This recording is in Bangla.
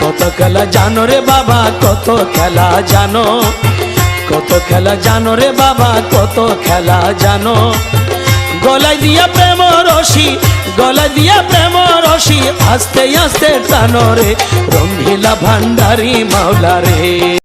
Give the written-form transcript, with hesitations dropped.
কত খেলা জানো রে বাবা, কত খেলা জানো, কত খেলা জানো রে বাবা, কত খেলা জানো। গলায় দিয়া প্রেম রশি, গলায় দিয়া প্রেম রশি, আস্তে আস্তে টানো রে রঙ্গিলা ভান্ডারি মাওলা রে।